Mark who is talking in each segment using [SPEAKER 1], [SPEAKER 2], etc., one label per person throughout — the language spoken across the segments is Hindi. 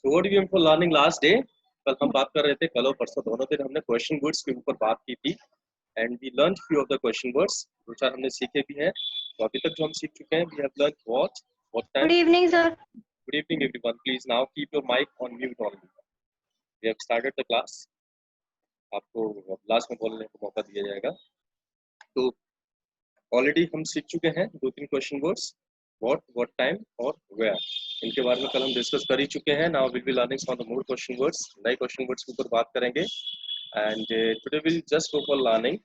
[SPEAKER 1] So what we went for learning last day? कल हम बात कर रहे थे, कल और परसों दोनों दिन हमने क्वेश्चन वर्ड्स के ऊपर बात की थी and we learn few of the question words, दो चार हमने सीखे भी हैं। तो अभी तक जो हम सीख चुके हैं, we have learn what time.
[SPEAKER 2] Good evening, sir.
[SPEAKER 1] Good evening everyone, please now keep your mic on mute only. We have started the class. आपको लास्ट में बोलने का मौका दिया जाएगा। तो ऑलरेडी हम सीख चुके हैं दो तीन क्वेश्चन वर्ड्स, व्हाट टाइम और वेयर। इनके बारे में कल हम डिस्कस कर ही चुके हैं। Now will be learning some of the more question words, नए क्वेश्चन वर्ड्स के ऊपर बात करेंगे and today will just go for learning.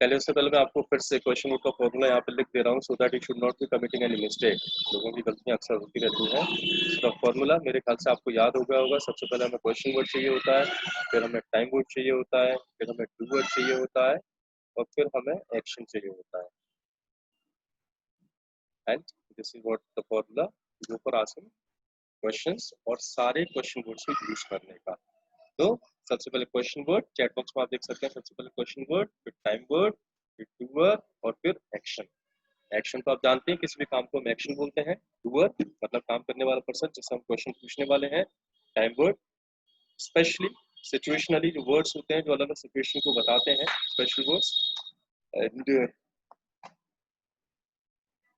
[SPEAKER 1] पहले उससे पहले मैं आपको फिर से क्वेश्चन वर्ड का फॉर्मूला यहाँ पे लिख दे रहा हूँ so that you should not be committing any mistake. लोगों की गलतियाँ अक्सर होती रहती हैं। इसका फॉर्मूला मेरे ख्याल से आपको याद हो गया होगा। सबसे पहले हमें क्वेश्चन वर्ड चाहिए होता है, फिर हमें टाइम वर्ड चाहिए होता है, फिर हमें डू वर्ड चाहिए होता है और फिर हमें एक्शन चाहिए होता है। And this is what the formula to go for asking questions और सारे क्वेश्चन वर्ड्स को यूज करने का। तो सबसे पहले क्वेश्चन वर्ड चैट बॉक्स में आप देख सकते हैं। सबसे पहले क्वेश्चन वर्ड, फिर टाइम वर्ड, फिर डूअर और फिर एक्शन। एक्शन तो आप जानते हैं, किसी भी काम को हम एक्शन बोलते हैं। डूअर मतलब काम करने वाला पर्सन जिससे हम क्वेश्चन पूछने वाले हैं। टाइम वर्ड स्पेशली सिचुएशनली जो वर्ड्स होते हैं जो अलग अलग सिचुएशन को बताते हैं, special words. And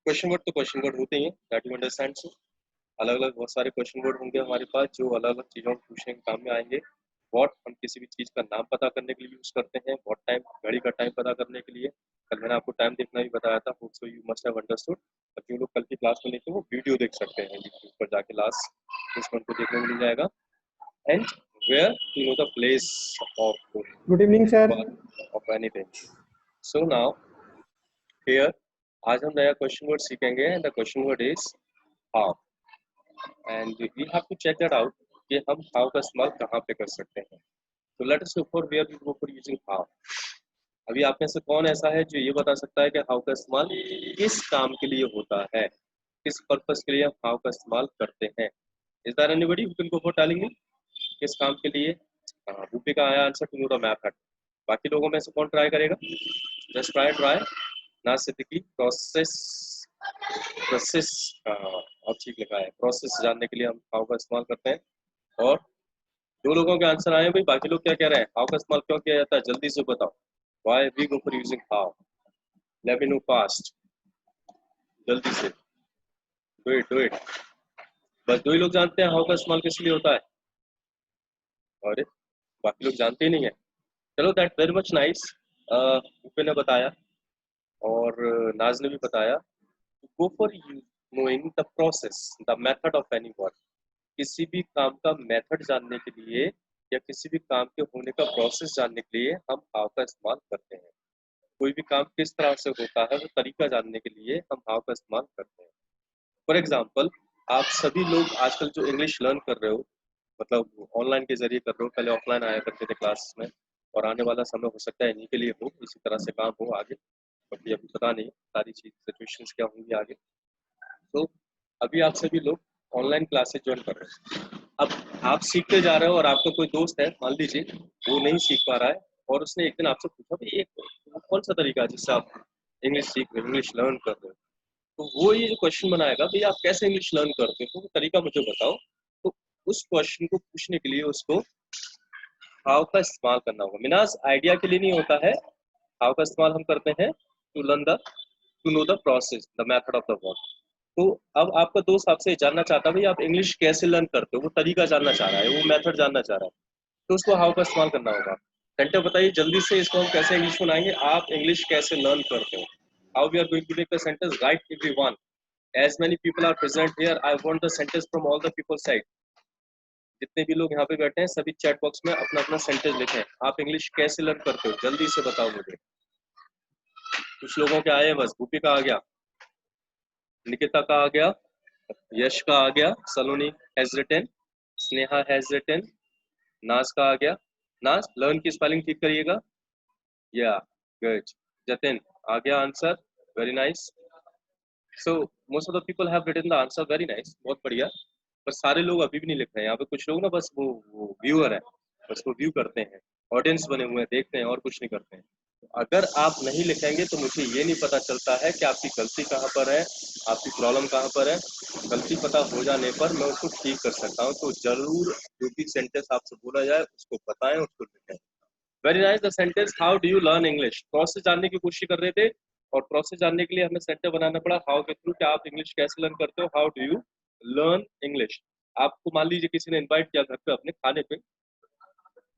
[SPEAKER 1] question word तो क्वेश्चन वर्ड होते ही हैं, दैट यू अंडरस्टैंड। सो अलग अलग बहुत सारे क्वेश्चन वर्ड होंगे हमारे पास जो अलग अलग चीजों को पूछने के काम में आएंगे। व्हाट हम किसी भी चीज का नाम पता करने के लिए यूज करते हैं। व्हाट टाइम घड़ी का टाइम पता करने के लिए। कल मैंने आपको टाइम देखना भी बताया था, so you must have understood. और जो लोग कल की क्लास में नहीं थे वो वीडियो देख सकते हैं यूट्यूब पर जाके, लास्ट उसमें उनको देखने को मिल जाएगा। And where you know the place of
[SPEAKER 3] good evening sir.
[SPEAKER 1] Of anything. So now here आज हम नया क्वेश्चन वर्ड सीखेंगे and the question word is how and we have to check that out कि हम हाउ का इस्तेमाल कहाँ पे कर सकते हैं। तो let us look for where we go for using how. अभी आप में से कौन ऐसा है जो ये बता सकता है कि हाउ का इस्तेमाल किस काम के लिए होता है, किस पर्पस के लिए हम हाउ का इस्तेमाल करते हैं। Is there anybody who can go for telling me किस काम के लिए? यूपी का आया answer to know the method. बाकी लोगों में से कौन ट्राई करेगा? जस्ट ट्राई ना सिद्दीकी। प्रोसेस प्रोसेस अब ठीक लिखा है, प्रोसेस जानने के लिए हम हाउ का इस्तेमाल करते हैं। और दो लोगों के आंसर आए भाई, बाकी लोग क्या कह रहे हैं? हाउ का इस्तेमाल क्यों किया जाता है, जल्दी से बताओ। Why we go for using how, let me know fast, जल्दी से, डू इट। बस दो ही लोग जानते हैं हाउ का इस्तेमाल किस लिए होता है, और बाकी लोग जानते ही नहीं है। चलो that very much nice. UP ने बताया और नाज ने भी बताया। Go for knowing the process, the method of any work. किसी भी काम का मेथड जानने के लिए या किसी भी काम के होने का प्रोसेस जानने के लिए हम हाउ का इस्तेमाल करते हैं। कोई भी काम किस तरह से होता है वो तरीका जानने के लिए हम हाउ का इस्तेमाल करते हैं। फॉर एग्जाम्पल, आप सभी लोग आजकल जो इंग्लिश लर्न कर रहे हो, मतलब ऑनलाइन के जरिए कर रहे हो, पहले ऑफलाइन आया करते थे क्लास में, और आने वाला समय हो सकता है इन्हीं के लिए हो, इसी तरह से काम हो आगे, क्योंकि अभी पता नहीं सारी चीज सिचुएशंस क्या होंगी आगे। तो अभी आप सभी लोग ऑनलाइन क्लासेस ज्वाइन कर रहे हो। अब आप सीखते जा रहे हो और आपका कोई दोस्त है, मान लीजिए वो नहीं सीख पा रहा है और उसने एक दिन आपसे पूछा भाई एक कौन सा तरीका है जिससे आप इंग्लिश सीख रहे हो, इंग्लिश लर्न कर रहे हो। तो वो ये जो क्वेश्चन बनाएगा भाई आप कैसे इंग्लिश लर्न करते हो, तो वो तरीका मुझे बताओ। तो उस क्वेश्चन को पूछने के लिए उसको हाउ का इस्तेमाल करना होगा। मिनाज आइडिया के लिए नहीं होता है, हाउ का इस्तेमाल हम करते हैं to learn the to know the process, the method of the work. तो अब आपका दोस्त आपसे जानना चाहता है भाई आप इंग्लिश कैसे लर्न करते हो, वो तरीका जानना चाह रहा है, वो मेथड जानना चाह रहा है, तो उसको हाउ का इस्तेमाल करना होगा। घंटे बताइए जल्दी से, इसको हम कैसे इंग्लिश में लाएंगे, आप इंग्लिश कैसे लर्न करते हो। How we are going to make the sentence, right everyone, as many people are present here, I want the sentence from all the people side। जितने भी लोग यहाँ पे बैठे हैं सभी चैट बॉक्स में अपना अपना सेंटेंस लिखें। आप इंग्लिश कैसे लर्न करते हो, जल्दी से बताओ मुझे। कुछ लोगों के आए, बस भूपी का आ गया, निकिता का आ गया, यश का आ गया, Saloni has written, Sneha has written, Naaz का आ गया। नाज लर्न की स्पेलिंग ठीक करिएगा। या गुड। जतिन आ गया answer, very nice. So most of the people have written the answer, very nice, बहुत बढ़िया। पर सारे लोग अभी भी नहीं लिख रहे हैं। यहाँ पे कुछ लोग ना बस वो व्यूअर है, बस वो व्यू करते हैं, ऑडियंस बने हुए हैं, देखते हैं और कुछ नहीं करते हैं। अगर आप नहीं लिखेंगे तो मुझे ये नहीं पता चलता है कि आपकी गलती कहाँ पर है, आपकी प्रॉब्लम कहाँ पर है। गलती पता हो जाने पर मैं उसको ठीक कर सकता हूँ। तो जरूर जो भी सेंटेंस आपसे बोला जाए उसको बताएं, उसको लिखें। Very nice. The sentence how do you learn English, process जानने की कोशिश कर रहे थे और प्रोसेस जानने के लिए हमें सेंटेंस बनाना पड़ा हाउ के थ्रू। क्या आप इंग्लिश कैसे लर्न करते हो, how do you learn English. आपको मान लीजिए किसी ने इन्वाइट किया घर पे अपने खाने पे,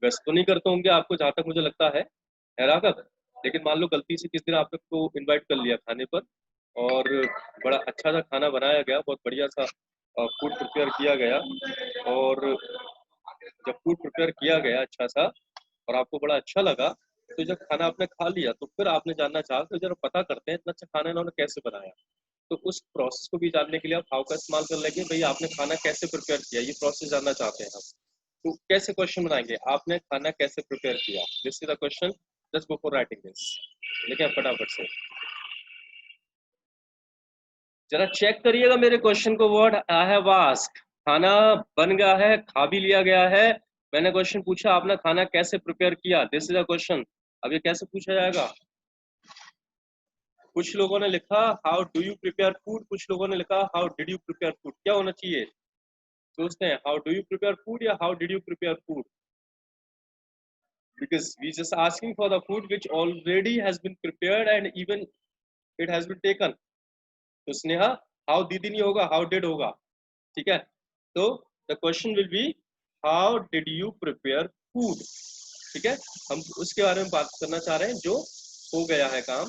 [SPEAKER 1] वैसे तो नहीं करते होंगे आपको, जहां तक मुझे लगता है राघव, लेकिन मान लो गलती से किस दिन आपको इनवाइट कर लिया खाने पर और बड़ा अच्छा सा खाना बनाया गया, बहुत बढ़िया सा फूड प्रिपेयर किया गया, और जब फूड प्रिपेयर किया गया अच्छा सा और आपको बड़ा अच्छा लगा, तो जब खाना आपने खा लिया तो फिर आपने जानना चाहा तो जरा पता करते हैं इतना अच्छा खाना इन्होंने कैसे बनाया। तो उस प्रोसेस को भी जानने के लिए आप हाउ का इस्तेमाल कर लेंगे, भाई आपने खाना कैसे प्रिपेयर किया, ये प्रोसेस जानना चाहते हैं हम। तो कैसे क्वेश्चन बनाएंगे, आपने खाना कैसे प्रिपेयर किया, this is the question just before writing this. लेकिन फटाफट से जरा चेक करिएगा मेरे क्वेश्चन को, वर्ड आई हैव आस्क्ड, खाना बन गया है, खा भी लिया गया है, मैंने क्वेश्चन पूछा आपने खाना कैसे प्रिपेयर किया, दिस इज द क्वेश्चन। अब ये कैसे पूछा जाएगा। कुछ लोगों ने लिखा how do you prepare food, कुछ लोगों ने लिखा how did you prepare food, क्या होना चाहिए सोचते हैं, how do you prepare food या how did you prepare food, because we just asking for the food which already has been prepared and even it has been taken। तो स्नेहा हाउ दीदी नहीं होगा, हाउ डिड होगा, ठीक है। तो the question will be how did you prepare food, ठीक है। हम उसके बारे में बात करना चाह रहे हैं जो हो गया है काम,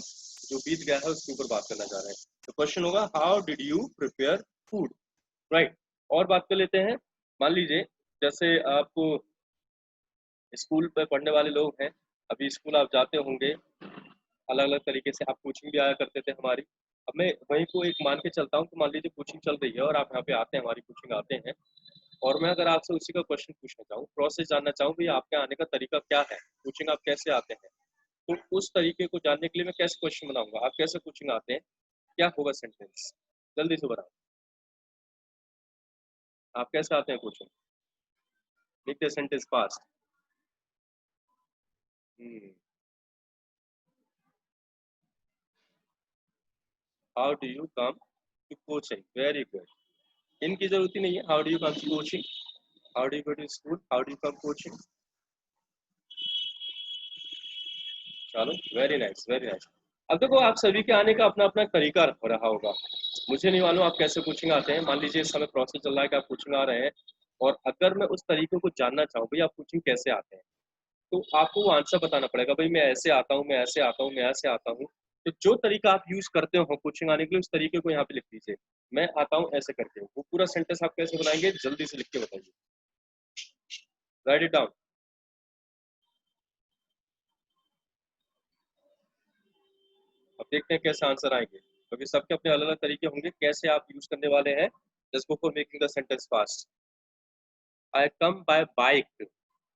[SPEAKER 1] जो बीत गया है उसके ऊपर बात करना चाह रहे हैं। तो क्वेश्चन होगा how did you prepare food, right. और बात कर लेते हैं, मान लीजिए जैसे आपको स्कूल पे पढ़ने वाले लोग हैं, अभी स्कूल आप जाते होंगे, अलग अलग तरीके से आप कोचिंग भी आया करते थे हमारी। अब मैं वहीं को एक मान के चलता हूँ कि मान लीजिए कोचिंग चल रही है और आप यहाँ पे आते हैं, हमारी कोचिंग आते हैं, और मैं अगर आपसे उसी का क्वेश्चन पूछना चाहूँ, प्रोसेस जानना चाहूँ भाई आपके आने का तरीका क्या है, कोचिंग आप कैसे आते हैं, तो उस तरीके को जानने के लिए मैं कैसे क्वेश्चन बनाऊंगा, आप कैसे कोचिंग आते हैं, क्या होगा सेंटेंस, जल्दी से बताओ। आप कैसे आते हैं कोचिंग, लिखते sentence past. How do you come to coaching, very good. इनकी जरूरत ही नहीं है, how do you come to coaching, how do you go to school, how do you come coaching. चलो वेरी नाइस वेरी नाइस। अब देखो आप सभी के आने का अपना अपना तरीका हो रहा होगा, मुझे नहीं मालूम आप कैसे कोचिंग आते हैं। मान लीजिए इस समय प्रोसेस चल रहा है कि आप कोचिंग आ रहे हैं, और अगर मैं उस तरीके को जानना चाहूँ भाई आप कोचिंग कैसे आते हैं, तो आपको वो आंसर बताना पड़ेगा, भाई मैं ऐसे आता हूँ, मैं ऐसे आता हूँ, मैं ऐसे आता हूँ। तो जो तरीका आप यूज करते हो कोचिंग आने के लिए, उस तरीके को यहाँ पे लिख दीजिए, मैं आता हूँ ऐसे करके। वो पूरा सेंटेंस आप कैसे बनाएंगे जल्दी से लिख के बताइए, राइट इट डाउन। अब देखते हैं कैसे आंसर आएंगे, क्योंकि सबके अपने अलग अलग तरीके होंगे कैसे आप यूज करने वाले हैं। Just before making the sentence fast, I come bye bike,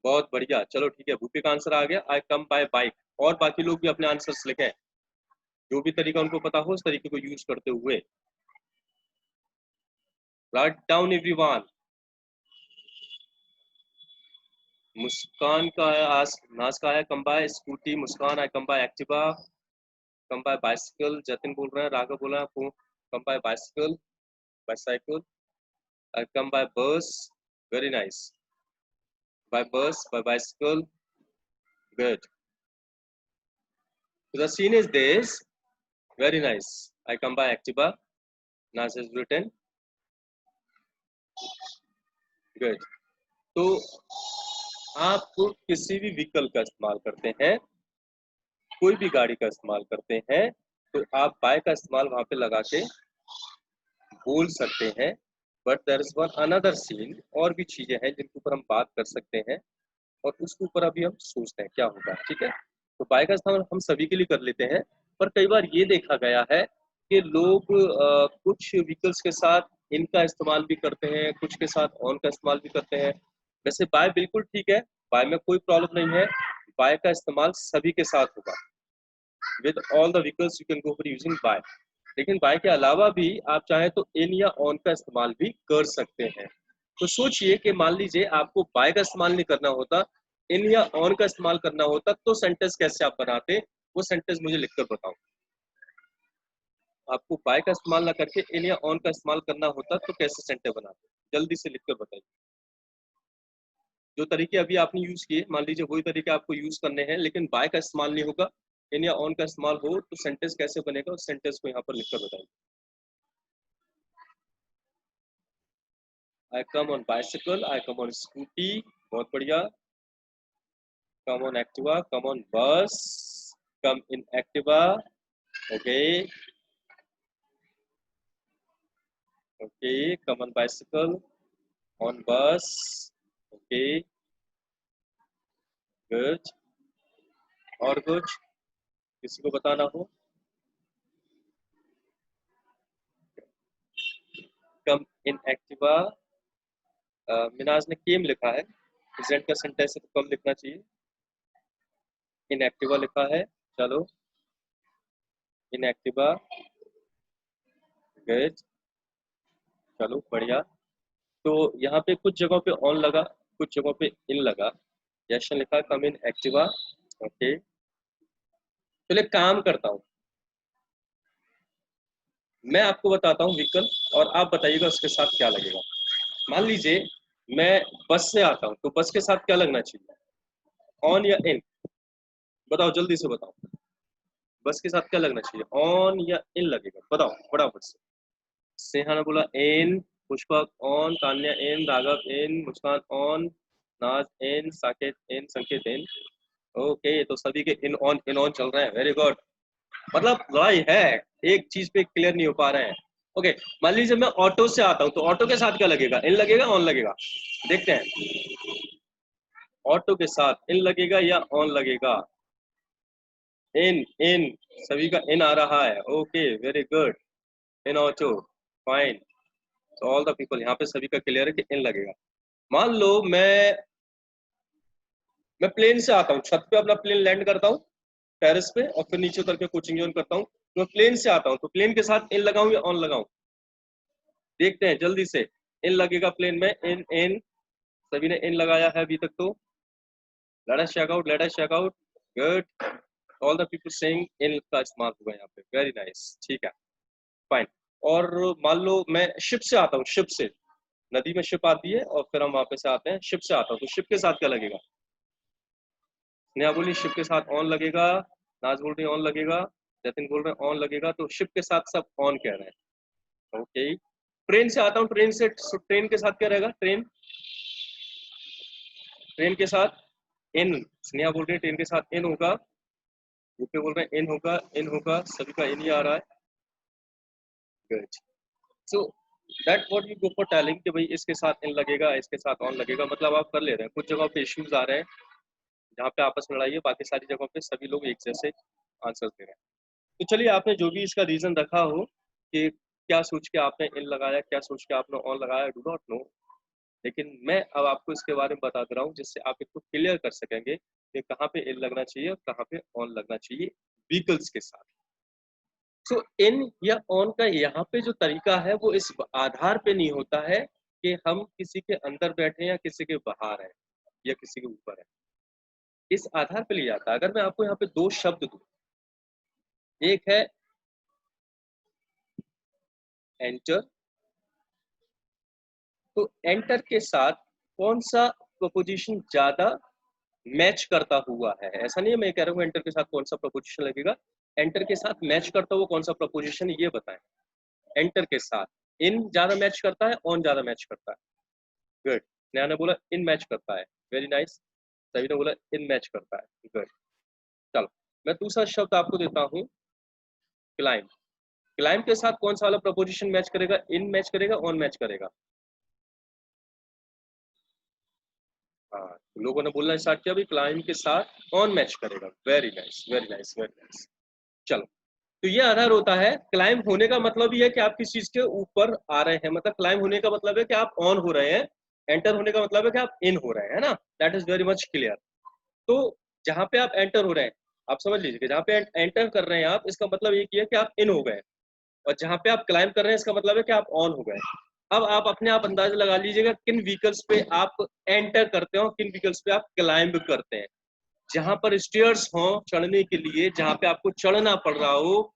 [SPEAKER 1] बहुत बढ़िया, चलो ठीक है, भूपी का आंसर आ गया, आई कम बाय बाइक। और बाकी लोग भी अपने आंसर्स लिखें, जो भी तरीका उनको पता हो उस तरीके को यूज करते हुए। Write down everyone. मुस्कान का है, आज नाज का है, come by scooty, Muskan I come by Activa, come by bicycle, Jatin बोल रहे हैं, राघव बोल रहे हैं, come by bicycle, bicycle, I come by bus, very nice, by bus, by bicycle, good. So the scene is this, very nice. I come by Activa, Nas is written, good. तो आप किसी भी व्हीकल का इस्तेमाल करते हैं, कोई भी गाड़ी का इस्तेमाल करते हैं, तो आप बाय का इस्तेमाल वहां पे लगा के बोल सकते हैं। But there is one another scene, और भी चीजें हैं जिनके ऊपर हम बात कर सकते हैं, और उसके ऊपर अभी हम सोचते हैं क्या होगा, ठीक है। तो बाय का इस्तेमाल हम सभी के लिए कर लेते हैं, पर कई बार ये देखा गया है कि लोग कुछ व्हीकल्स के साथ इनका इस्तेमाल भी करते हैं, कुछ के साथ ऑन का इस्तेमाल भी करते हैं। वैसे बाय बिल्कुल ठीक है, बाय में कोई प्रॉब्लम नहीं है, बाय का इस्तेमाल सभी के साथ होगा, with all the vehicles you can go for using by. लेकिन बाय के अलावा भी आप चाहें तो इन या ऑन का इस्तेमाल भी कर सकते हैं। तो सोचिए कि मान लीजिए आपको बाय का इस्तेमाल नहीं करना होता, इन या ऑन का इस्तेमाल करना होता, तो सेंटेंस कैसे आप बनाते, वो सेंटेंस मुझे लिखकर बताओ। आपको बाय का इस्तेमाल ना करके इन या ऑन का इस्तेमाल करना होता तो कैसे सेंटेंस बनाते? जल्दी से लिखकर बताइए। जो तरीके अभी आपने यूज किए, मान लीजिए वही तरीके आपको यूज करने हैं, लेकिन बाय का इस्तेमाल नहीं होगा, इन या ऑन का इस्तेमाल हो, तो सेंटेंस कैसे बनेगा उस सेंटेंस को यहाँ पर लिखकर बताइए। I come on bicycle, I come on scooty, बहुत बढ़िया। Come on Activa, come on bus, come in Activa, okay okay, come on bicycle, on bus, okay good. और कुछ किसी को बताना हो? कम इन एक्टिवा, मिनाज ने केम लिखा है, प्रेजेंट का सेंटेंस है तो कम लिखना चाहिए। इन एक्टिवा लिखा है, चलो इन एक्टिवा, गुड, चलो बढ़िया। तो यहाँ पे कुछ जगहों पे ऑन लगा, कुछ जगहों पे इन लगा। यशन लिखा कम इन एक्टिवा, ओके। चलिए काम करता हूँ, मैं आपको बताता हूँ व्हीकल और आप बताइएगा उसके साथ क्या लगेगा। मान लीजिए मैं बस से आता हूँ, तो बस के साथ क्या लगना चाहिए, ऑन या इन? बताओ जल्दी से बताओ, बस के साथ क्या लगना चाहिए, ऑन या इन लगेगा? बताओ फटाफट से। स्नेहा ने बोला in, Pushpak on, Tanya in, Raghav in, Muskan on, Naaz in, Saket इन, संकेत इन। ओके, तो सभी के इन ऑन चल रहे हैं, वेरी गुड। मतलब लड़ाई है, एक चीज पे क्लियर नहीं हो पा रहे हैं। ओके, मान लीजिए मैं ऑटो से आता हूँ, तो ऑटो के साथ क्या लगेगा, इन लगेगा ऑन लगेगा? देखते हैं, ऑटो के साथ इन लगेगा या ऑन लगेगा? इन इन, सभी का इन आ रहा है, ओके वेरी गुड, इन ऑटो, फाइन। तो ऑल द पीपल, यहाँ पे सभी का क्लियर है कि इन लगेगा। मान लो मैं प्लेन से आता हूँ, छत पे अपना प्लेन लैंड करता हूँ टेरेस पे, और फिर नीचे उतर के कोचिंग ज्वाइन करता हूँ। तो मैं प्लेन से आता हूँ, तो प्लेन के साथ इन लगाऊं या ऑन लगाऊं? देखते हैं जल्दी से। इन लगेगा प्लेन में, इन इन, सभी ने इन लगाया है अभी तक। तो let us check out, let us check out, good, all the people saying in का इस्तेमाल हुआ यहाँ पे, वेरी नाइस, ठीक है फाइन। और मान लो मैं शिप से आता हूँ, शिप से, नदी में शिप आती है और फिर हम वहां पे से आते हैं, शिप से आता हूँ, तो शिप के साथ क्या लगेगा? नेहा बोली शिप के साथ ऑन लगेगा, नाज बोल रही ऑन लगेगा, जतिन बोल रहे ऑन लगेगा, तो शिप के साथ सब ऑन कह रहे हैं, ओके। ट्रेन से आता हूँ, ट्रेन से, ट्रेन के साथ क्या रहेगा, ट्रेन, ट्रेन के साथ इन, स्नेहा बोल रही है ट्रेन के साथ इन होगा, यूपी बोल रहे हैं इन होगा, इन होगा, सभी का इन ही आ रहा है, good. So that what we go for telling कि भाई इसके साथ इन लगेगा, इसके साथ ऑन लगेगा, मतलब आप कर ले रहे हैं। कुछ जगहों पे इश्यूज आ रहे हैं जहाँ पे आपस में लड़ाई है, बाकी सारी जगहों पे सभी लोग एक जैसे आंसर दे रहे हैं। तो चलिए, आपने जो भी इसका रीजन रखा हो कि क्या सोच के आपने इन लगाया, क्या सोच के आपने ऑन लगाया, डू नॉट नो, लेकिन मैं अब आपको इसके बारे में बता दे रहा हूँ जिससे आप इसको क्लियर कर सकेंगे कि कहाँ पे इन लगना चाहिए और कहाँ पे ऑन लगना चाहिए व्हीकल्स के साथ। सो इन या ऑन का यहाँ पे जो तरीका है वो इस आधार पे नहीं होता है कि हम किसी के अंदर बैठे हैं या किसी के बाहर हैं या किसी के ऊपर है, इस आधार पे लिया जाता है। अगर मैं आपको यहाँ पे दो शब्द दूं, एक है एंटर, तो एंटर के साथ कौन सा प्रपोजिशन ज्यादा मैच करता हुआ है, ऐसा नहीं है मैं कह रहा हूँ एंटर के साथ कौन सा प्रपोजिशन लगेगा, एंटर के साथ मैच करता हुआ कौन सा प्रपोजिशन, ये बताएं। एंटर के साथ इन ज्यादा मैच करता है, ऑन ज्यादा मैच करता है, गुड। नया ने बोला इन मैच करता है, वेरी नाइस। सभी ने बोला इन मैच करता है, गुड। चलो, मैं दूसरा शब्द आपको देता हूँ, क्लाइम। क्लाइम के साथ कौन सा वाला प्रपोजिशन मैच करेगा, इन मैच करेगा, ऑन मैच करेगा? हाँ, तो लोगों ने बोलना स्टार्ट किया भी क्लाइम के साथ ऑन मैच करेगा, very nice very nice very nice. चलो, तो ये आधार होता है, क्लाइम होने का मतलब ये है कि आप किस चीज के ऊपर आ रहे हैं, मतलब क्लाइम होने का मतलब है कि आप ऑन हो रहे हैं, एंटर होने का मतलब है कि आप इन हो रहे हैं, है ना? That is very much clear. तो जहां पे आप एंटर हो रहे हैं, आप समझ लीजिए कि जहां पे एंटर कर रहे हैं आप, इसका मतलब ये किया कि आप इन हो गए, और जहां पे आप क्लाइम कर रहे हैं इसका मतलब है कि आप ऑन हो गए। अब आप अपने आप अंदाजा लगा लीजिएगा किन व्हीकल्स पे आप एंटर करते हो, किन व्हीकल्स पे आप क्लाइंब करते हैं। जहां पर स्टेयर्स हो चढ़ने के लिए, जहां पे आपको चढ़ना पड़ रहा हो,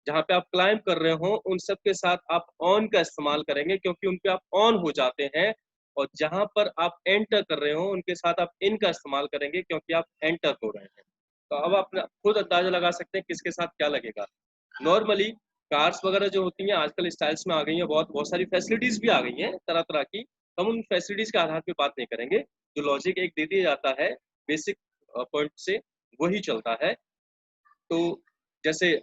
[SPEAKER 1] जहां पे आप क्लाइंब कर रहे हो, उन सब के साथ आप ऑन का इस्तेमाल करेंगे क्योंकि उन पे आप ऑन हो जाते हैं। और जहां पर आप एंटर कर रहे हो उनके साथ आप इन का इस्तेमाल करेंगे क्योंकि आप एंटर हो रहे हैं। तो अब आप खुद अंदाजा लगा सकते हैं किसके साथ क्या लगेगा। नॉर्मली कार्स वगैरह जो होती हैं आजकल स्टाइल्स में आ गई हैं, बहुत बहुत सारी फैसिलिटीज भी आ गई हैं तरह तरह की। हम उन फैसिलिटीज के आधार पे बात नहीं करेंगे, जो लॉजिक एक दे दिया जाता है बेसिक पॉइंट से, वही चलता है। तो जैसे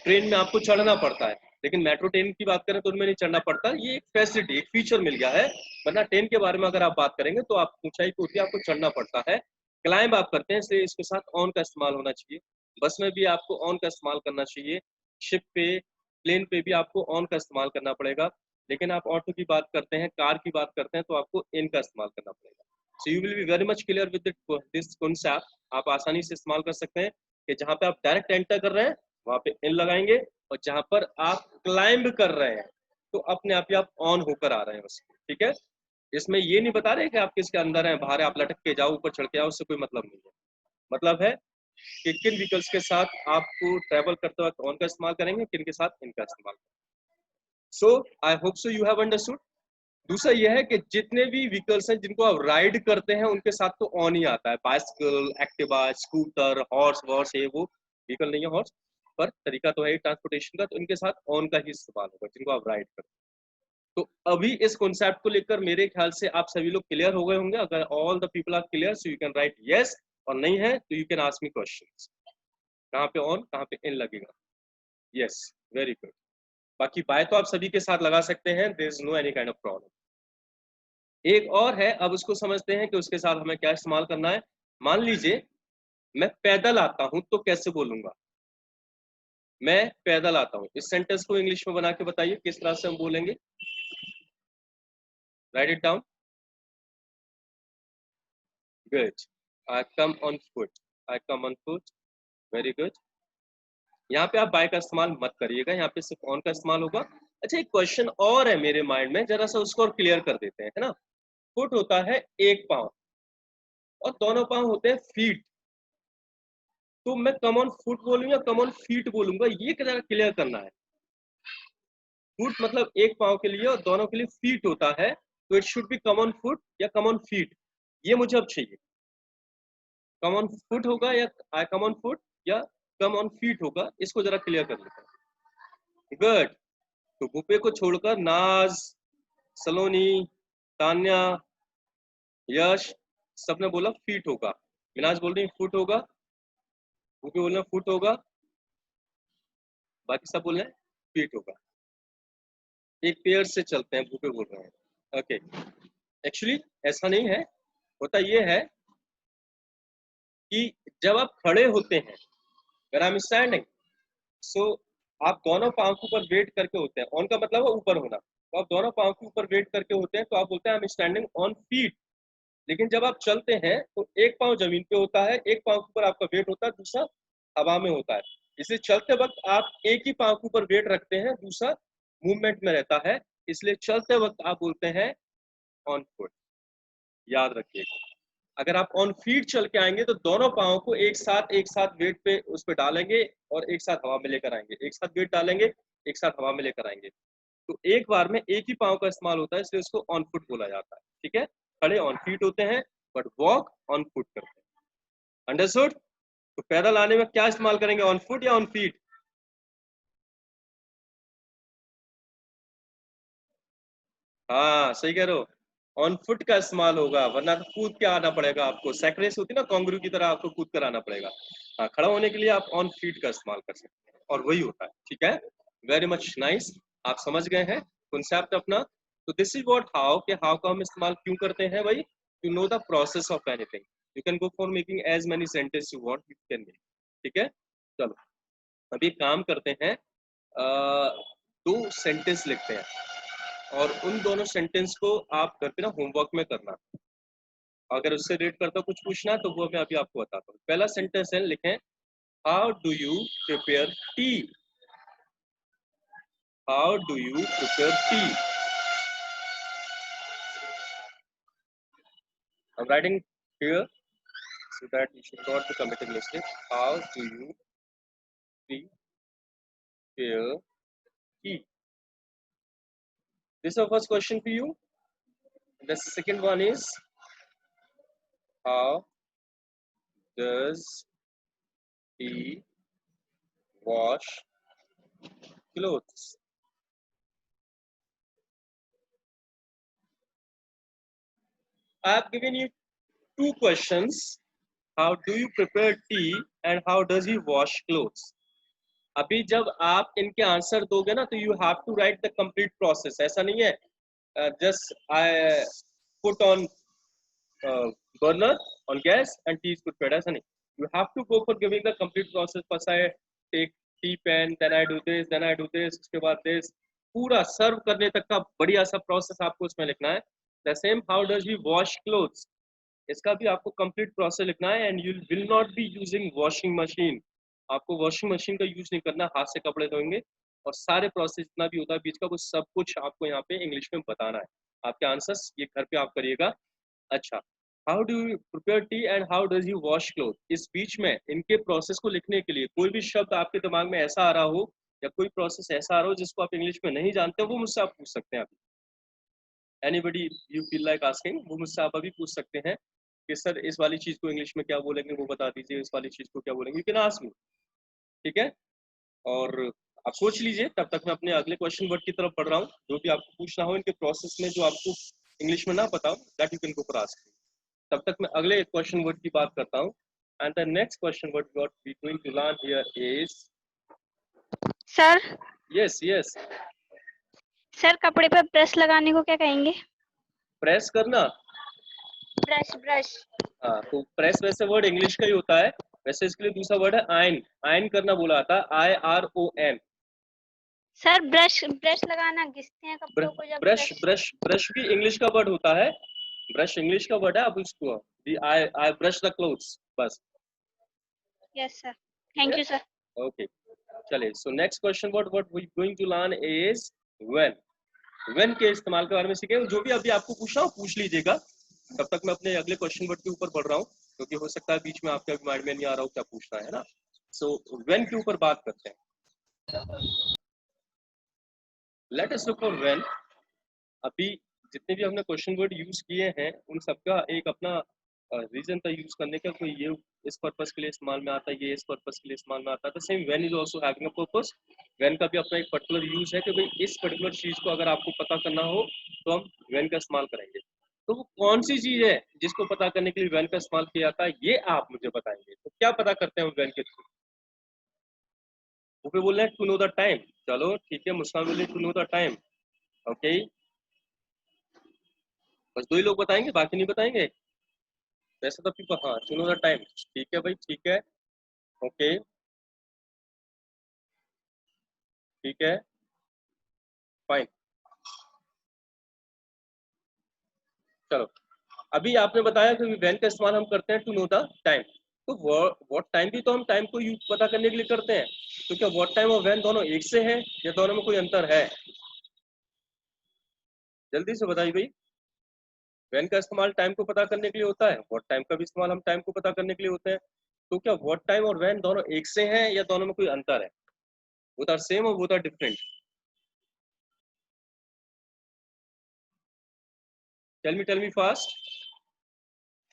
[SPEAKER 1] ट्रेन में आपको चढ़ना पड़ता है, लेकिन मेट्रो ट्रेन की बात करें तो उनमें नहीं चढ़ना पड़ता, ये एक फैसिलिटी, एक फीचर मिल गया है। वरना ट्रेन के बारे में अगर आप बात करेंगे तो आप ऊंचाई पे होती है, आपको चढ़ना पड़ता है। क्लाइंब आप करते हैं, इसलिए इसके साथ ऑन का इस्तेमाल होना चाहिए। बस में भी आपको ऑन का इस्तेमाल करना चाहिए, शिप पे, प्लेन पे भी आपको ऑन का इस्तेमाल करना पड़ेगा। लेकिन आप ऑटो की बात करते हैं, कार की बात करते हैं, तो आपको इन का इस्तेमाल करना पड़ेगा। So you will be very much clear with this concept. आप आसानी से इस्तेमाल कर सकते हैं कि जहाँ पे आप डायरेक्ट एंटर कर रहे हैं वहां पे इन लगाएंगे, और जहां पर आप क्लाइंब कर रहे हैं तो अपने आप ही आप ऑन होकर आ रहे हैं उसमें। ठीक है, इसमें ये नहीं बता रहे कि आप किसके अंदर हैं, बाहर आप लटक के जाओ, ऊपर चढ़ के आओ, उससे कोई मतलब नहीं है। मतलब है कि किन व्हीकल्स के साथ आपको ट्रेवल करते वक्त ऑन का इस्तेमाल करेंगे, किन के साथ इनका इस्तेमाल करेंगे। So I hope so you have understood. दूसरा यह है कि जितने भी व्हीकल्स हैं जिनको आप राइड करते हैं उनके साथ तो ऑन ही आता है। Bicycle, Activa, scooter, horse Wars, ये वो व्हीकल नहीं है हॉर्स, पर तरीका तो है ट्रांसपोर्टेशन का, तो इनके साथ ऑन का ही इस्तेमाल होगा जिनको आप राइड करते हैं। तो अभी इस कॉन्सेप्ट को लेकर मेरे ख्याल से आप सभी लोग क्लियर हो गए होंगे। अगर all the people are clear so you can write yes, और नहीं है तो you can ask me questions. कहाँ पे ऑन, कहाँ पे इन लगेगा? Yes, very good. बाकी बाय तो आप सभी के साथ लगा सकते हैं, there is no any kind of problem. एक और है, अब उसको समझते हैं कि उसके साथ हमें क्या इस्तेमाल करना है। मान लीजिए मैं पैदल आता हूं तो कैसे बोलूंगा? मैं पैदल आता हूं, इस सेंटेंस को इंग्लिश में बना के बताइए किस तरह से हम बोलेंगे। Right it down. Good. I come on foot, I come on foot, very good. यहाँ पे आप बाय का इस्तेमाल मत करिएगा, यहाँ पे सिर्फ ऑन का इस्तेमाल होगा। अच्छा, एक क्वेश्चन और है मेरे माइंड में, जरा सा उसको और क्लियर कर देते हैं, है ना। फुट होता है एक पांव, और दोनों पांव होते हैं फीट। तो मैं कम ऑन फुट बोलूंगा, कम ऑन फीट बोलूंगा, ये क्लियर करना है। फुट मतलब एक पांव के लिए और दोनों के लिए फीट होता है, तो it should be come on foot या कम ऑन फीट, ये मुझे अब चाहिए। कम ऑन फुट होगा या आई कम ऑन फुट, या कम ऑन फीट होगा, इसको जरा क्लियर कर लेते हैं। गुड। तो भूपे को छोड़कर नाज, सलोनी, तान्या, यश, सबने बोला फीट होगा। मिनाज बोल रही फुट होगा, भूपे बोल रहे फुट होगा, बाकी सब बोल रहे हैं फीट होगा। एक पेयर से चलते हैं, भूपे बोल रहे हैं। ओके, एक्चुअली ऐसा नहीं है, होता ये है कि जब आप खड़े होते हैं, अगर आई एम स्टैंडिंग, सो आप दोनों पांव के ऊपर वेट करके होते हैं। ऑन का मतलब है ऊपर होना, तो आप दोनों पांव के ऊपर वेट करके होते हैं, तो आप बोलते हैं I am standing on feet. लेकिन जब आप चलते हैं तो एक पांव जमीन पे होता है, एक पांव के ऊपर आपका वेट होता है, दूसरा हवा में होता है। इसलिए चलते वक्त आप एक ही पांव के ऊपर वेट रखते हैं, दूसरा मूवमेंट में रहता है, इसलिए चलते वक्त आप बोलते हैं ऑन फुट। याद रखिएगा। अगर आप ऑन फीट चल के आएंगे तो दोनों पाँव को एक साथ वेट पे उस पे डालेंगे और एक साथ हवा में लेकर आएंगे, एक साथ वेट डालेंगे, एक साथ हवा में लेकर आएंगे। तो एक बार में एक ही पाँव का इस्तेमाल होता है, इसलिए उसको ऑन फुट बोला जाता है। ठीक है, खड़े ऑन फीट होते हैं, बट वॉक ऑन फुट करते हैं। अंडरस्टूड? तो पैदल आने में क्या इस्तेमाल करेंगे, ऑन फुट या ऑन फीट? हाँ सही कह रहे हो, ऑन फुट का इस्तेमाल होगा, वरना तो कूद के आना पड़ेगा आपको। सैकरेस होती है ना, कांगरू की तरह आपको कूद कर आना पड़ेगा। हाँ, खड़ा होने के लिए आप ऑन फीट का इस्तेमाल कर सकते हैं, और वही होता है। ठीक है, वेरी मच नाइस। आप समझ गए हैं कॉन्सेप्ट अपना। तो दिस इज व्हाट हाउ, के हाउ का हम इस्तेमाल क्यों करते हैं भाई, to know the process of anything. You can go for making as many sentence you want, you can make. ठीक है, चलो अभी काम करते हैं। दो सेंटेंस लिखते हैं, और उन दोनों सेंटेंस को आप घर पे ना होमवर्क में करना। अगर उससे रेट करता कुछ पूछना तो वो मैं अभी आपको बताता हूँ। पहला सेंटेंस है, लिखें how do you prepare T. How do you prepare T. I'm writing here, so that you should not be committing mistake. How do you prepare tea? This is our first question for you. The second one is, how does he wash clothes? I have given you two questions. How do you prepare tea and how does he wash clothes? अभी जब आप इनके आंसर दोगे ना तो you have to write the complete process. ऐसा नहीं है just I put on burner on gas and tea is prepared. ऐसा नहीं. You have to go for giving the complete process. First I take tea pen, then I do this, then I do this, उसके बाद this. पूरा सर्व करने तक का बढ़िया सा प्रोसेस आपको उसमें लिखना है. The same, how does he wash clothes? इसका भी आपको कंप्लीट प्रोसेस लिखना है. And you will not be using washing machine. आपको वॉशिंग मशीन का यूज नहीं करना, हाथ से कपड़े धोएंगे. और सारे प्रोसेस जितना भी होता है बीच का वो सब कुछ आपको यहाँ पे इंग्लिश में बताना है. आपके आंसर्स ये घर पे आप करिएगा. अच्छा, how do you prepare T and how does you wash cloth. इस बीच में इनके प्रोसेस को लिखने के लिए कोई भी शब्द आपके दिमाग में ऐसा आ रहा हो या कोई प्रोसेस ऐसा आ रहा हो जिसको आप इंग्लिश में नहीं जानते, वो मुझसे आप पूछ सकते हैं. अभी anybody you feel like asking, वो मुझसे आप अभी पूछ सकते हैं कि सर इस वाली चीज को इंग्लिश में क्या बोलेंगे वो बता दीजिए, इस वाली चीज को क्या बोलेंगे. यू कैन आस्क मी. ठीक है. और आप सोच लीजिए, तब तक मैं अपने अगले क्वेश्चन वर्ड की तरफ बढ़ रहा हूँ. जो भी आपको पूछना हो इनके प्रोसेस में जो आपको इंग्लिश में ना पता हो, that you can go for ask. तब तक मैं अगले क्वेश्चन वर्ड की बात करता हूँ. And the next question word what we going to learn here is.
[SPEAKER 2] Sir.
[SPEAKER 1] Yes yes.
[SPEAKER 2] Sir कपड़े पर ब्रश लगाने को क्या कहेंगे?
[SPEAKER 1] प्रेस करना.
[SPEAKER 2] Brush brush.
[SPEAKER 1] हाँ, तो प्रेस वैसे वर्ड इंग्लिश का ही होता है. वैसे इसके लिए दूसरा वर्ड है आयन. आयन करना बोला था, IRON.
[SPEAKER 2] सर ब्रश ब्रश लगाना, घिसते हैं कपड़ों को जब.
[SPEAKER 1] ब्रश ब्रश ब्रश भी इंग्लिश का वर्ड होता है. ब्रश इंग्लिश का वर्ड है. आप उसको आई ब्रश द क्लोथ्स, बस.
[SPEAKER 2] Yes sir. Thank you sir.
[SPEAKER 1] Okay, चलिए. So next question word what we going to learn is when. When के इस्तेमाल के बारे में सीखेंगे. जो भी अभी आपको पूछना हो पूछ लीजिएगा. तब तक मैं अपने अगले क्वेश्चन वर्ड के ऊपर बढ़ रहा हूँ, क्योंकि हो सकता है बीच में आपके माइंड में नहीं आ रहा हो क्या पूछना है ना. सो व्हेन के ऊपर बात करते हैं. Late us look for when. अभी जितने भी हमने क्वेश्चन वर्ड यूज किए हैं उन सबका एक अपना रीजन था यूज करने का. कोई ये इस पर्पस के लिए इस्तेमाल में आता है, ये इस पर्पस के लिए इस्तेमाल में आता है. The same when is also having a purpose. When का भी अपना एक पर्टिकुलर यूज है कि भाई इस पर्टिकुलर चीज को अगर आपको पता करना हो तो हम व्हेन का इस्तेमाल करेंगे. तो वो कौन सी चीज है जिसको पता करने के लिए व्हेन का इस्तेमाल किया जाता है, ये आप मुझे बताएंगे. तो क्या पता करते हैं व्हेन के थ्रू. वो पे बोल रहे हैं टू नो द टाइम. चलो ठीक है, मुस्कान बोले to know the time. Okay, बस दो ही लोग बताएंगे, बाकी नहीं बताएंगे. वैसे तो पीपल, हाँ, टू नो द टाइम. ठीक है भाई, ठीक है. ओके, ठीक है, फाइन. चलो, अभी आपने बताया कि व्हेन का इस्तेमाल हम करते हैं टू नो द टाइम. तो व्हाट टाइम भी तो हम टाइम को यूज पता करने के लिए करते हैं. तो क्या व्हाट टाइम और व्हेन दोनों एक से हैं या दोनों में कोई अंतर है? जल्दी से बताइए भाई. व्हेन का इस्तेमाल टाइम को पता करने के लिए होता है, व्हाट टाइम का भी इस्तेमाल हम टाइम को पता करने के लिए होते हैं. तो क्या व्हाट टाइम और व्हेन दोनों एक से हैं या दोनों में कोई अंतर है? बोथ आर सेम और both are different. Tell me fast.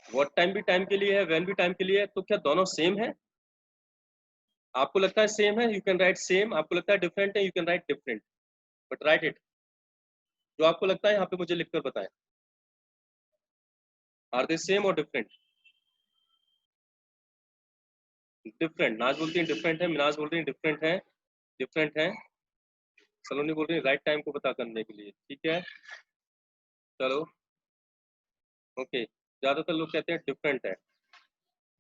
[SPEAKER 1] What time भी टाइम के लिए है, व्हेन भी टाइम के लिए है. तो क्या दोनों सेम है? आपको लगता है सेम है, यू कैन राइट सेम. आपको लगता है डिफरेंट है, you can right different. But right it. जो आपको लगता है यहाँ पे मुझे लिखकर बताएं. आर दे सेम और डिफरेंट? डिफरेंट. नाज बोलती है डिफरेंट है, मिनाज बोल रही है डिफरेंट है. डिफरेंट है. सलोनी बोल रही है राइट टाइम को पता करने के लिए. ठीक है, चलो. ओके, ज्यादातर लोग कहते हैं डिफरेंट है.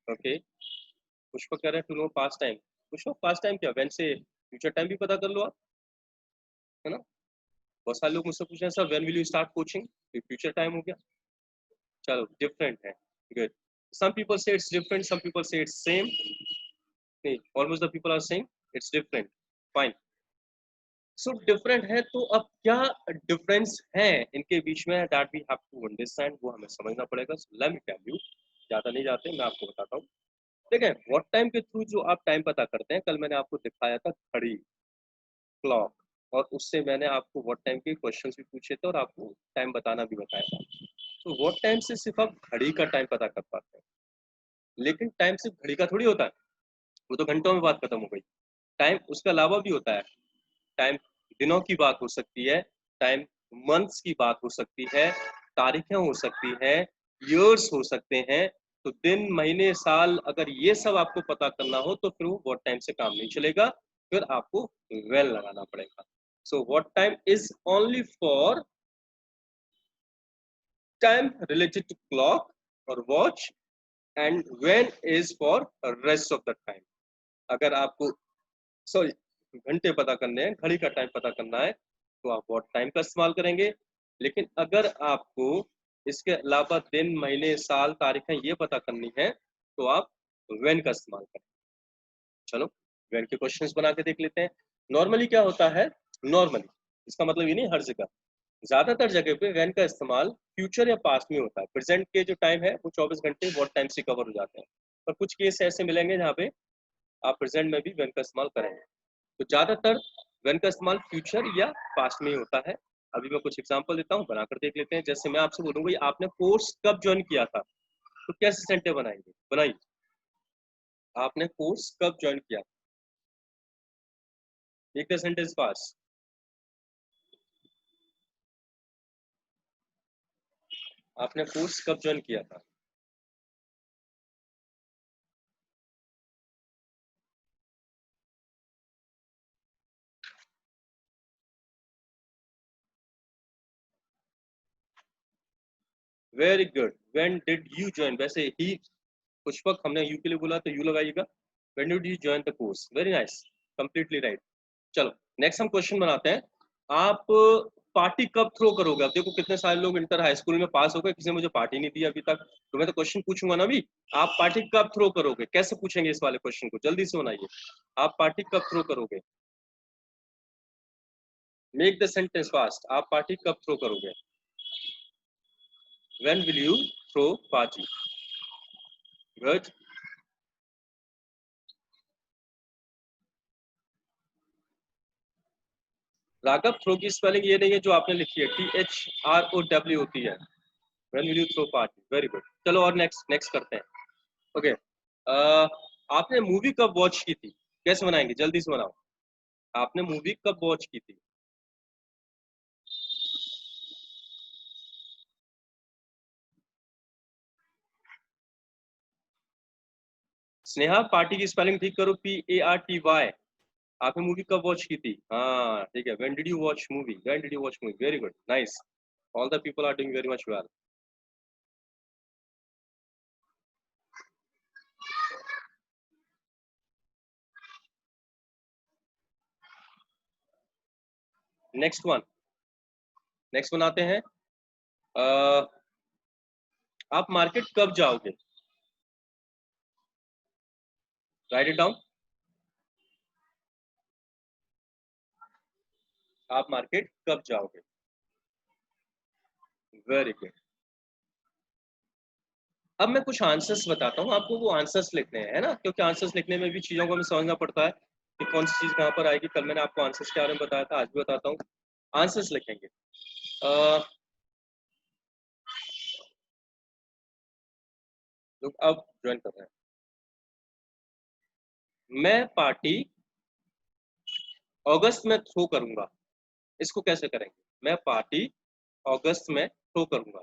[SPEAKER 1] ओके, पुष्पक कह रहे हैं to know past time. Pushpak past time क्या, व्हेन से फ्यूचर टाइम भी पता कर लो आप, है ना. बहुत सारे लोग मुझसे पूछ रहे हैं sir when will you start coaching, तो फ्यूचर टाइम हो गया. चलो, डिफरेंट है. गुड. सम पीपल से इट्स डिफरेंट, सम पीपल से इट्स सेम. नहीं, almost the people are saying it's different. Fine. So different है, तो अब क्या डिफरेंस है इनके बीच में, that we have to understand. वो हमें समझना पड़ेगा. So let me tell you. ज़्यादा नहीं जाते, मैं आपको बताता हूँ। देखें, व्हाट टाइम के थ्रू जो आप टाइम पता करते हैं, कल मैंने आपको दिखाया था घड़ी, क्लॉक, और उससे मैंने आपको व्हाट टाइम के क्वेश्चंस भी पूछे थे और आपको टाइम बताना भी बताया था। तो व्हाट टाइम से सिर्फ आप घड़ी का टाइम पता कर पाते हैं, लेकिन टाइम सिर्फ घड़ी का थोड़ी होता है, वो तो घंटों में बात खत्म हो गई। टाइम उसके अलावा भी होता है। टाइम दिनों की बात हो सकती है, टाइम मंथ्स की बात हो सकती है, तारीखें हो सकती हैं, ईयर्स हो सकते हैं। तो दिन, महीने, साल, अगर ये सब आपको पता करना हो तो फिर वो व्हाट टाइम से काम नहीं चलेगा, फिर आपको वेल लगाना पड़ेगा। So what time is only for time related to clock और watch, and when is for rest of the time. अगर आपको सॉरी घंटे पता करने हैं, घड़ी का टाइम पता करना है, तो आप व्हाट टाइम का इस्तेमाल करेंगे। लेकिन अगर आपको इसके अलावा दिन, महीने, साल, तारीखें ये पता करनी है, तो आप व्हेन का इस्तेमाल करें। चलो व्हेन के क्वेश्चंस बना के देख लेते हैं। नॉर्मली क्या होता है, नॉर्मली इसका मतलब ये नहीं हर जगह, ज्यादातर जगह पे व्हेन का इस्तेमाल फ्यूचर या पास्ट में होता है। प्रेजेंट के जो टाइम है वो 24 घंटे व्हाट टाइम से कवर हो जाते हैं, पर कुछ केस ऐसे मिलेंगे जहाँ पे आप प्रेजेंट में भी व्हेन का इस्तेमाल करेंगे। तो ज्यादातर व्हेन का इस्तेमाल फ्यूचर या पास्ट में ही होता है। अभी मैं कुछ एग्जांपल देता हूँ, बनाकर देख लेते हैं। जैसे मैं आपसे बोलूंगा आपने कोर्स कब ज्वाइन किया था, तो कैसे सेंटेंस बनाएंगे, बनाइए। आपने कोर्स कब ज्वाइन किया, मेक द सेंटेंस फास्ट। आपने कोर्स कब ज्वाइन किया था। Very good, when did you join. वैसे ही पुष्पक हमने यू के लिए बोला तो यू लगाइएगा। When did you join the course, very nice, completely right. चलो नेक्स्ट हम क्वेश्चन बनाते हैं। आप पार्टी कब थ्रो करोगे। अब देखो कितने सारे लोग इंटर हाई स्कूल में पास हो गए, किसी ने मुझे पार्टी नहीं दी अभी तक, तो मैं तो क्वेश्चन पूछूंगा ना भी। आप पार्टी कब थ्रो करोगे, कैसे पूछेंगे इस वाले क्वेश्चन को, जल्दी से बनाइए। आप पार्टी कब थ्रो करोगे, मेक द सेंटेंस फास्ट। आप पार्टी कब थ्रो करोगे, when will you throw party. Good. Raghav, throw की स्पेलिंग ये नहीं है जो आपने लिखी है, THROW होती है। When will you throw party, very good. चलो और नेक्स्ट नेक्स्ट करते हैं। ओके आपने मूवी कब वॉच की थी, कैसे बनाएंगे, जल्दी से बनाओ। आपने मूवी कब वॉच की थी। स्नेहा, पार्टी की स्पेलिंग ठीक करो, PARTY। आपने मूवी कब वॉच की थी, हाँ ठीक है। When did you watch movie, when did you watch movie, very good, nice. All the people are doing very much well. Next one, next बनाते हैं। uh, आप मार्केट कब जाओगे, राइट इट डाउन। आप मार्केट कब जाओगे, वेरी गुड। अब मैं कुछ आंसर्स बताता हूँ आपको, वो आंसर्स लिखने हैं, है ना, क्योंकि आंसर्स लिखने में भी चीजों को हमें समझना पड़ता है कि कौन सी चीज कहाँ पर आएगी। कल मैंने आपको आंसर्स के बारे में बताया था, आज भी बताता हूँ। आंसर्स लिखेंगे। लोग अब ज्वाइन कर रहे हैं। मैं पार्टी अगस्त में थ्रो करूंगा, इसको कैसे करेंगे। मैं पार्टी अगस्त में थ्रो करूंगा,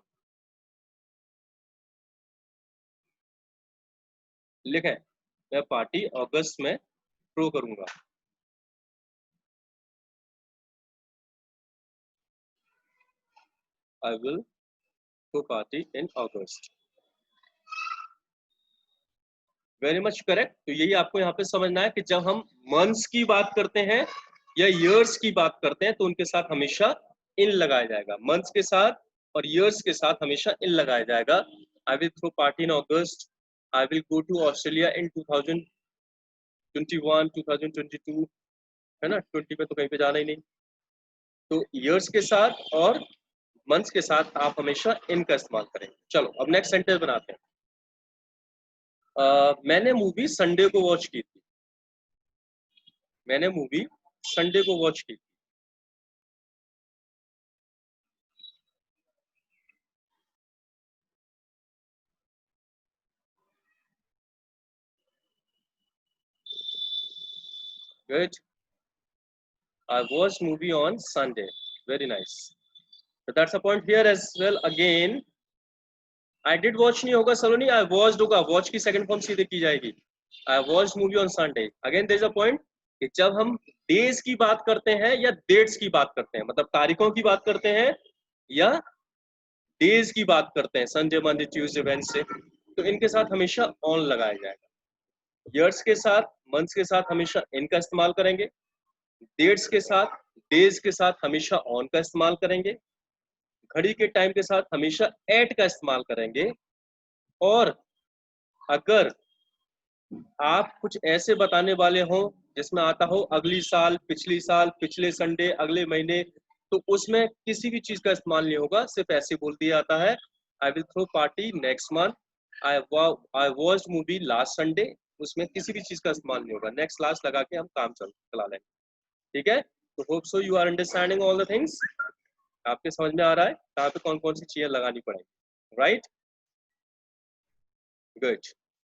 [SPEAKER 1] लिखें। मैं पार्टी अगस्त में थ्रो करूंगा। I will throw party in August, very much correct. तो यही आपको यहाँ पे समझना है कि जब हम मंथ्स की बात करते हैं या ईयर्स की बात करते हैं तो उनके साथ हमेशा इन लगाया जाएगा। मंथ्स के साथ और ईयर्स के साथ हमेशा इन लगाया जाएगा। I will throw party in August, I will go to Australia in 2021 2022, है ना, 20 पे तो कहीं पे जाना ही नहीं। तो ईयर्स के साथ और मंथ्स के साथ आप हमेशा इन का इस्तेमाल करें। चलो अब नेक्स्ट सेंटेंस बनाते हैं। मैंने मूवी संडे को वॉच की थी। मैंने मूवी संडे को वॉच की थी। Good. I watched movie on Sunday. Very nice. So that's a point here as well. Again, I did watch नहीं होगा सलोनी, I watched होगा. Watch की second form सीधे की जाएगी. I watched movie on Sunday. Again, there is a point कि जब हम days की बात करते हैं या dates की बात करते हैं, मतलब तारीखों की बात करते हैं या days की बात करते हैं, Sunday, Monday, Tuesday, Wednesday, तो इनके साथ हमेशा on लगाया जाएगा. Years के साथ, months के साथ हमेशा in का इस्तेमाल करेंगे. Dates के साथ, days के साथ हमेशा on का इस्तेमाल करेंगे. घड़ी के टाइम के साथ हमेशा एट का इस्तेमाल करेंगे. और अगर आप कुछ ऐसे बताने वाले हो जिसमें आता हो अगली साल, पिछली साल, पिछले संडे, अगले महीने, तो उसमें किसी भी चीज का इस्तेमाल नहीं होगा, सिर्फ ऐसे बोल दिया जाता है I will throw party next month, I watched movie last Sunday. उसमें किसी भी चीज का इस्तेमाल नहीं होगा. नेक्स्ट लास्ट लगा के हम काम चला लेंगे. ठीक है. तो hope so you are understanding all the things. आपके समझ में आ रहा है कहाँ पे कौन कौन सी चीजें लगानी पड़ेंगी. राइट. गुड.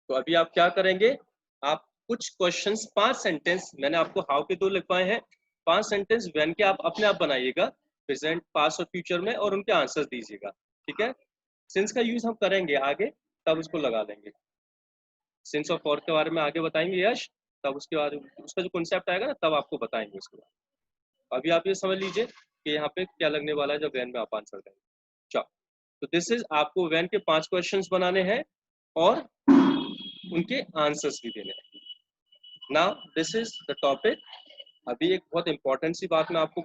[SPEAKER 1] तो अभी आप क्या करेंगे, आप कुछ क्वेश्चंस, 5 सेंटेंस मैंने आपको हाउ के 2 लिखवाए हैं, 5 सेंटेंस व्हेन के आप अपने आप बनाइएगा, प्रेजेंट, पास्ट और फ्यूचर में, और उनके आंसर्स दीजिएगा. ठीक है. सिंस का यूज हम करेंगे आगे, तब उसको लगा लेंगे. सिंस और फॉर के बारे में आगे बताएंगे यश, तब उसके बाद उसका जो कॉन्सेप्ट आएगा ना, तब आपको बताएंगे उसके बाद. अभी आप ये समझ लीजिए कि यहाँ पे क्या लगने वाला है जब वैन में आप आंसर देंगे. चलो, तो दिस इज, आपको वैन के 5 क्वेश्चंस बनाने हैं और उनके आंसर्स भी देने हैं. Now this is the topic. अभी एक बहुत इंपॉर्टेंट सी बात मैं आपको